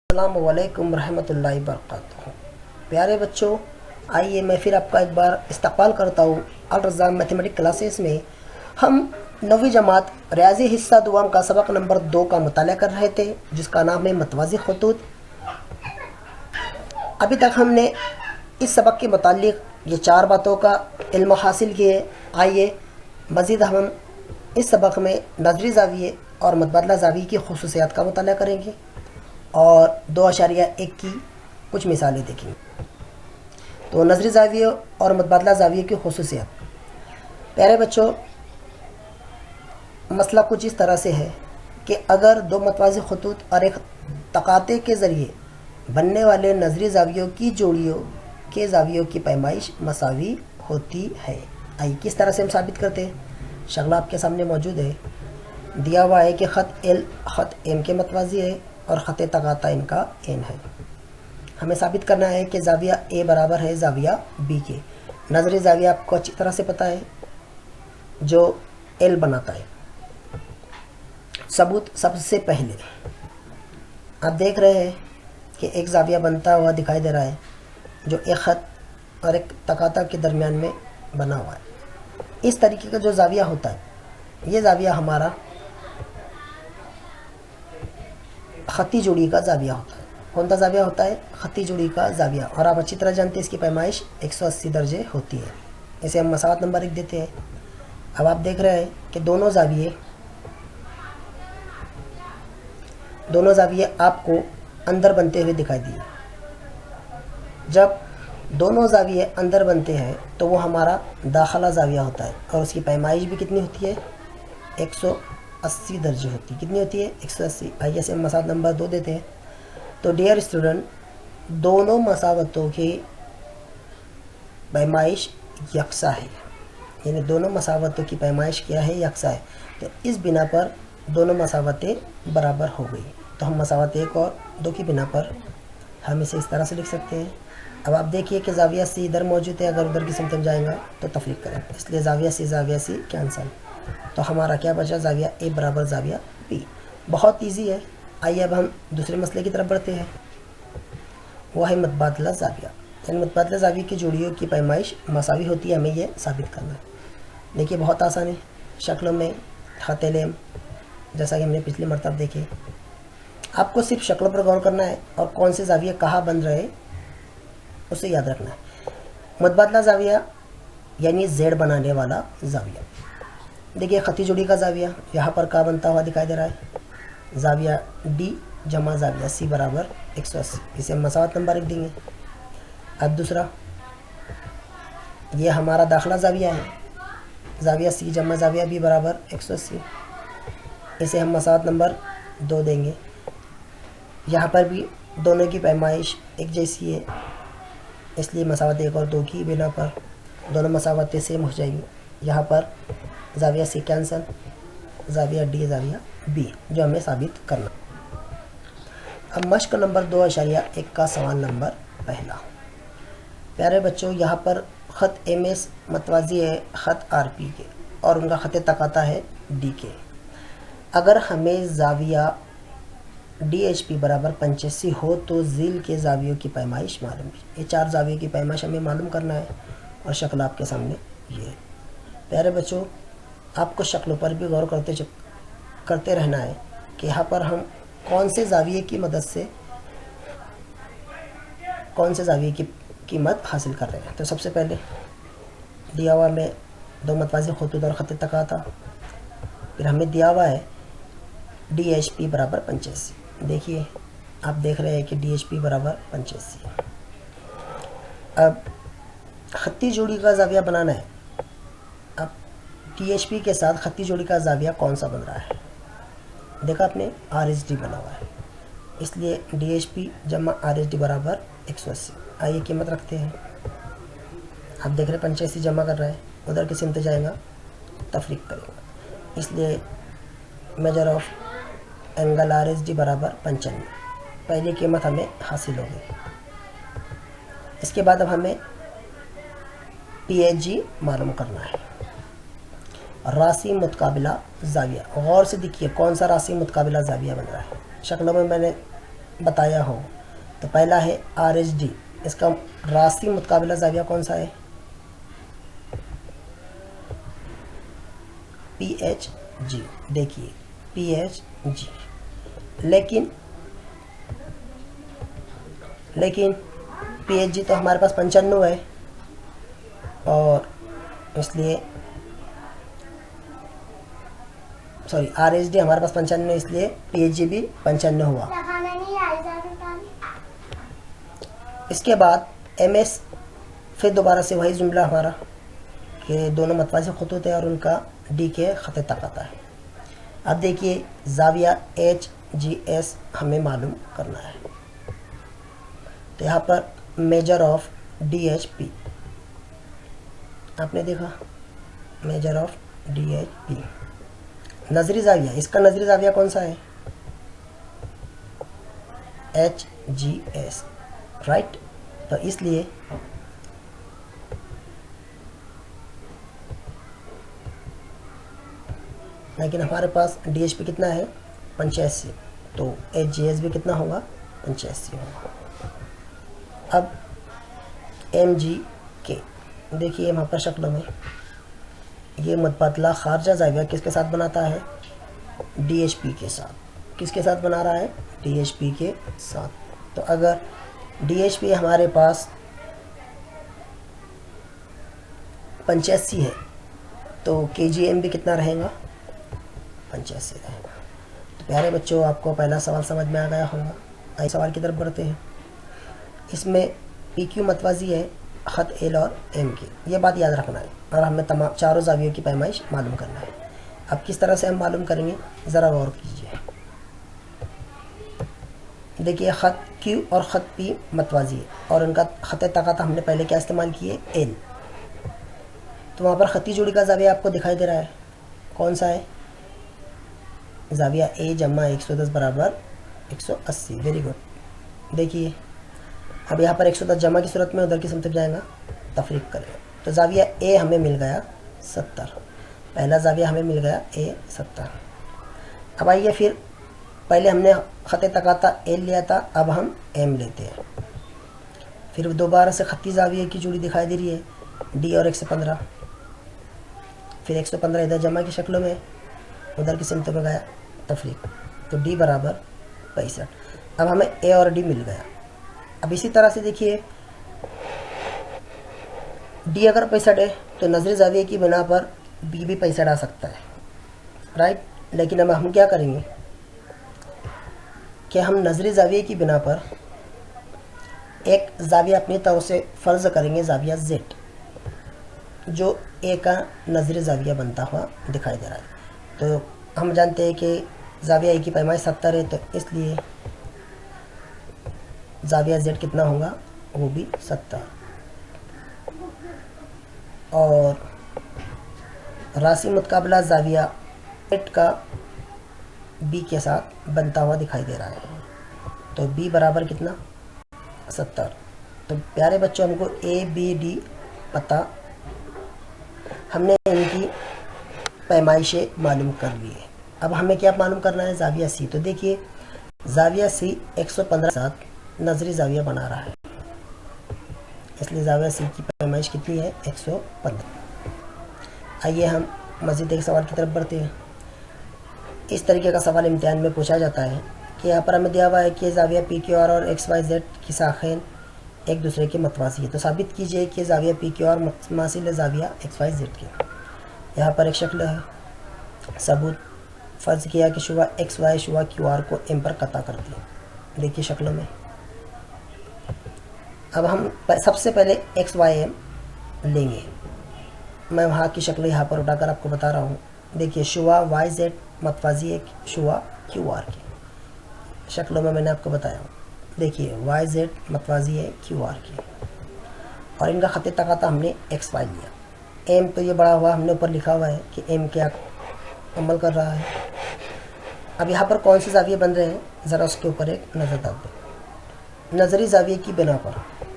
अस्सलामु अलैकुम रहमतुल्लाहि वबरकातुहू। प्यारे बच्चों, आइए मैं फिर आपका एक बार इस्तकबाल करता हूँ अल रज़ा मैथमेटिक्स क्लासेस में। हम 9वीं जमात रियाजी हिस्सा दुआम का सबक नंबर 2 का मुताला कर रहे थे, जिसका नाम है मतवाज़ी खतूत। अभी तक हमने इस सबक के मुतालिक ये 4 बातों का इल्म हासिल किए। आइए मज़ीद हम इस सबक में नज़री ज़ाविये और मुतबादला ज़ाविये की खुसूसियात का मुताला करेंगे और 2.1 की कुछ मिसालें देखेंगे। तो नज़री ज़ाविये और मुतबादला ज़ाविये की खुसूसियात। प्यारे बच्चों, मसला कुछ इस तरह से है कि अगर दो मतवाज़ी खतूत और एक तकाते के ज़रिए बनने वाले नज़री ज़ावियों की जोड़ियों के ज़ावियों की पैमाइश मसावी होती है। आइए किस तरह से हम साबित करते हैं। शक्ल आपके सामने मौजूद है। दिया हुआ है कि ख़त एल ख़त एम के मतवाज़ी है और ख़त तकाता इनका एन है। हमें साबित करना है कि ज़ाविया ए बराबर है ज़ाविया बी के। नज़री ज़ाविया आपको अच्छी तरह से पता है, जो एल बनाता है। सबूत सबसे पहले आप देख रहे हैं कि एक ज़ाविया बनता हुआ दिखाई दे रहा है, जो एक ख़त और एक तकाता के दरमियान में बना हुआ है। इस तरीके का जो ज़ाविया होता है, ये ज़ाविया हमारा ख़ती जोड़ी का ज़ाविया होता है। कौन सा ज़ाविया होता है? ख़ती जोड़ी का ज़ाविया। और आप अच्छी तरह जानते हैं इसकी पैमाइश 180 दर्जे होती है। इसे हम मसावत नंबर 1 देते हैं। अब आप देख रहे हैं कि दोनों ज़ाविये आपको अंदर बनते हुए दिखाई दिए। जब दोनों ज़ाविये अंदर बनते हैं तो वो हमारा दाखिला ज़ाविया होता है और उसकी पैमाइश भी कितनी होती है? 180 दर्जे होती है। कितनी होती है? 180। आइए से हम मसावत नंबर 2 देते हैं। तो डियर स्टूडेंट, दोनों मसावतों की पैमाइश यकसा है, यानी दोनों मसावतों की पैमाइश क्या है? यकसा है। तो इस बिना पर दोनों मसावतें बराबर हो गई। तो हम मसावत 1 और 2 की बिना पर हम इसे इस तरह से लिख सकते हैं। अब आप देखिए कि ज़ाविया सी इधर मौजूद है, अगर उधर की सिमत में जाएगा तो तफरीक करें, इसलिए ज़ाविया सी कैंसल। तो हमारा क्या बचा? ज़ाविया ए बराबर ज़ाविया बी। बहुत ईजी है। आइए अब हम दूसरे मसले की तरफ बढ़ते हैं। वह है मुतबादला ज़ाविया। यानी मुतबादला ज़ाविये की जोड़ियों की पैमाइश मसावी होती है। हमें यह साबित करना है। देखिए बहुत आसान है। शक्लों में ख़त लेम, जैसा कि हमने पिछली मरतब देखे। आपको सिर्फ शक्लों पर गौर करना है और कौन से ज़ाविये कहाँ बन रहे उसे याद रखना है। मुतबादला ज़ाविया यानी जेड बनाने वाला ज़ाविया। देखिए ख़ती जोड़ी का ज़ाविया यहाँ पर कहाँ बनता हुआ दिखाई दे रहा है? ज़ाविया डी जमा ज़ाविया सी बराबर 180। इसे हम मसावत नंबर 1 देंगे। अब दूसरा, ये हमारा दाखिला ज़ाविया है। ज़ाविया सी जमा ज़ाविया बी बराबर 180। इसे हम मसावत नंबर 2 देंगे। यहाँ पर भी दोनों की पैमाइश एक जैसी है, इसलिए मसावत 1 और 2 की बिना पर दोनों मसावतें सेम हो जाएंगी। यहाँ पर ज़ाविया सी कैंसल, ज़ाविया डी ज़ाविया बी, जो हमें साबित करना। अब मश्क नंबर 2.1 का सवाल नंबर पहला। प्यारे बच्चों, यहाँ पर ख़त एम एस मतवाज़ी है ख़त आर पी के और उनका ख़त तकाता है डी के। अगर हमें ज़ाविया डी एच पी बराबर 85 हो तो ज़ील के ज़ावियों की पैमाइश मालूम है। ये 4 ज़ावियों की पैमाइश हमें मालूम करना है और शक्ल आपके सामने ये है। प्यारे बच्चों, आपको शक्लों पर भी गौर करते रहना है कि यहाँ पर हम कौन से ज़ाविये की मदद से कौन से ज़ाविये की कीमत हासिल कर रहे हैं। तो सबसे पहले दिया हुआ में 2 मतवाज़ी खतूत और ख़त तकाता। फिर हमें दिया हुआ है डी एच पी बराबर 85। देखिए आप देख रहे हैं कि डी एच पी बराबर 85। अब ख़ती जोड़ी का ज़ाविया बनाना है। अब डी एच पी के साथ ख़ती जोड़ी का ज़ाविया कौन सा बन रहा है? देखा आपने, आर एच डी बना हुआ है, इसलिए डी एच पी जमा आर एच डी बराबर 180। आइए कीमत रखते हैं। आप देख रहे हैं 85 जमा कर रहा है, उधर की सिमत जाएगा तफरीक करेगा, इसलिए measure of angle R H D बराबर 95। पहली कीमत हमें हासिल होगी। इसके बाद अब हमें पी एच जी मालूम करना है। राशि मुतकाबिला ज़ाविया। गौर से देखिए कौन सा राशि मुतकाबिला ज़ाविया बन रहा है। शक्लों में मैंने बताया हो। तो पहला है RHD, इसका रास्ती मुतकाबिला ज़ाविया कौन सा है? PHG। देखिए PHG, लेकिन PHG तो हमारे पास 95 है, और इसलिए सॉरी RHD हमारे पास 95, इसलिए PHG भी 95 हुआ। इसके बाद MS, फिर दोबारा से वही जुमला हमारा कि दोनों मतवाज़ी ख़ुतूत है और उनका D के ख़त ताक़त है। अब देखिए ज़ाविया HGS हमें मालूम करना है। तो यहाँ पर मेजर ऑफ DHP आपने देखा, मेजर ऑफ DHP। नजरी ज़ाविया, इसका नजरी ज़ाविया कौन सा है? HGS, right. तो इसलिए लेकिन हमारे पास DHP कितना है? 85, तो HGS भी कितना होगा? 85 होगा। अब MGK, देखिए वहाँ पर शक्लों में ये मुतबादला खारजा ज़ाविया किसके साथ बनाता है? DHP के साथ। किसके साथ बना रहा है? DHP के साथ। तो अगर DHP हमारे पास 85 है तो KGM भी कितना रहेगा? 85 रहेगा। तो प्यारे बच्चों, आपको पहला सवाल समझ में आ गया होगा। आइए सवाल की तरफ बढ़ते हैं। इसमें PQ मतवाज़ी है ख़त L और M की, ये बात याद रखना है, और हमें तमाम चारों ज़ावियों की पैमाइश मालूम करना है। अब किस तरह से हम मालूम करेंगे, ज़रा गौर कीजिए। देखिए ख़त Q और ख़त P मतवाज़ी है और उनका ख़त ताक़त हमने पहले क्या इस्तेमाल किए? L। तो वहाँ पर ख़ती जोड़ी का ज़ाविया आपको दिखाई दे रहा है, कौन सा है? ज़ाविया A जमा 110 बराबर 180। Very good. देखिए अब यहाँ पर 110 जमा की सूरत में उधर की समत जाएगा, तफरीक करें। तो ज़ाविया A हमें मिल गया 70, पहला ज़ाविया हमें मिल गया A 70। अब आइए फिर, पहले हमने ख़त तकाता L लिया था, अब हम M लेते हैं। फिर दोबारा से ख़ती ज़ाविया की जोड़ी दिखाई दे रही है D और 115, फिर 115 इधर जमा की शक्लों में उधर की सिमत में गया, तफरीक, तो D बराबर 65। अब हमें A और D मिल गया। अब इसी तरह से देखिए D अगर 65 है तो नजरी ज़ाविया की बिना पर B भी 65 आ सकता है, राइट। लेकिन अब हम क्या करेंगे कि हम नजरी ज़ाविया की बिना पर एक ज़ाविया अपनी तरफ से फ़र्ज़ करेंगे, ज़ाविया Z, जो A का नजरी ज़ाविया बनता हुआ दिखाई दे रहा है। तो हम जानते हैं कि ज़ाविया A की पैमाइश 70 है, तो इसलिए ज़ाविया Z कितना होगा? वो भी 70। और रासी मुतकाबला ज़ाविया Z का B के साथ बनता हुआ दिखाई दे रहा है, तो B बराबर कितना? 70। तो प्यारे बच्चों, हमको ABD पता, हमने इनकी पैमाइशें मालूम कर ली है। अब हमें क्या मालूम करना है? ज़ाविया C। तो देखिए ज़ाविया C 115 साथ नजरी ज़ाविया बना रहा है, इसलिए ज़ाविया C की पैमाइश कितनी है? 115। आइए हम मज़ीद एक सवाल की तरफ बढ़ते हैं। इस तरीके का सवाल इम्तिहान में पूछा जाता है कि यहाँ पर हमें दिया हुआ है कि ज़ाविया PQR और XYZ की शाखें एक दूसरे के मतवासी है, तो साबित कीजिए कि ज़ाविया PQR मुतमासिल है ज़ाविया XYZ के। यहाँ पर एक शक्ल है, सबूत फ़र्ज़ किया कि शुआ XY शुआ QR को M पर कता करती है। देखिए शक्लों में। अब हम सबसे पहले XYM लेंगे, मैं वहाँ की शक्ल यहाँ पर उठाकर आपको बता रहा हूँ। देखिए शुआ YZ मतवाजी है शुआ QR की, शक्लों में मैंने आपको बताया हूँ। देखिए YZ मतवाजी है QR की, और इनका ख़त तकाता हमने XY लिया। M तो ये बड़ा हुआ, हमने ऊपर लिखा हुआ है कि M क्या अमल कर रहा है। अब यहाँ पर कौन से ज़ाविये बन रहे हैं, ज़रा उसके ऊपर एक नज़र डाल दें। नजरी ज़ाविये की बिना पर,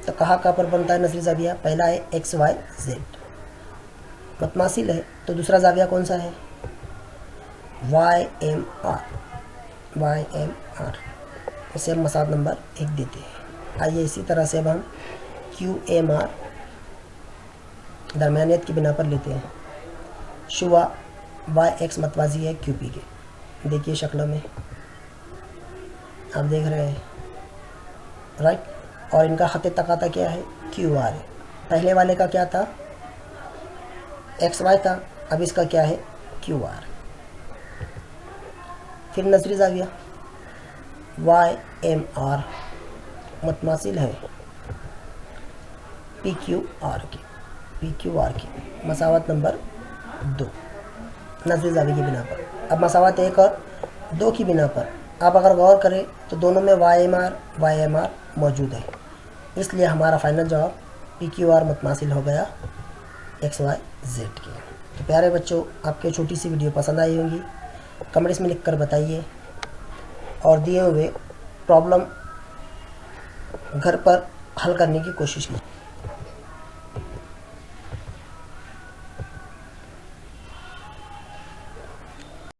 तो कहाँ पर बनता है नजरी ज़ाविया? पहला है XYZ मतमासिल है, तो दूसरा ज़ाविया कौन सा है? YMR। इसे हम मसावत नंबर 1 देते हैं। आइए इसी तरह से अब हम QMR दरमियानियत की बिना पर लेते हैं। शुआ YX मतवाजी है QP के। देखिए शक्लों में आप देख रहे हैं, राइट। और इनका खत तकाता क्या है? QR है। पहले वाले का क्या था? XY था, अब इसका क्या है? QR। फिर नजरी ज़ाविया YMR मुतमासिल है PQR की मसावत नंबर 2 नजरी ज़ाविया की बिना पर। अब मसावत 1 और 2 की बिना पर आप अगर गौर करें तो दोनों में YMR मौजूद है, इसलिए हमारा फाइनल जवाब PQR मुतमासिल हो गया XYZ के। तो प्यारे बच्चों, आपके छोटी सी वीडियो पसंद आई होगी, कमेंट्स में लिख कर बताइए और दिए हुए प्रॉब्लम घर पर हल करने की कोशिश कीजिए।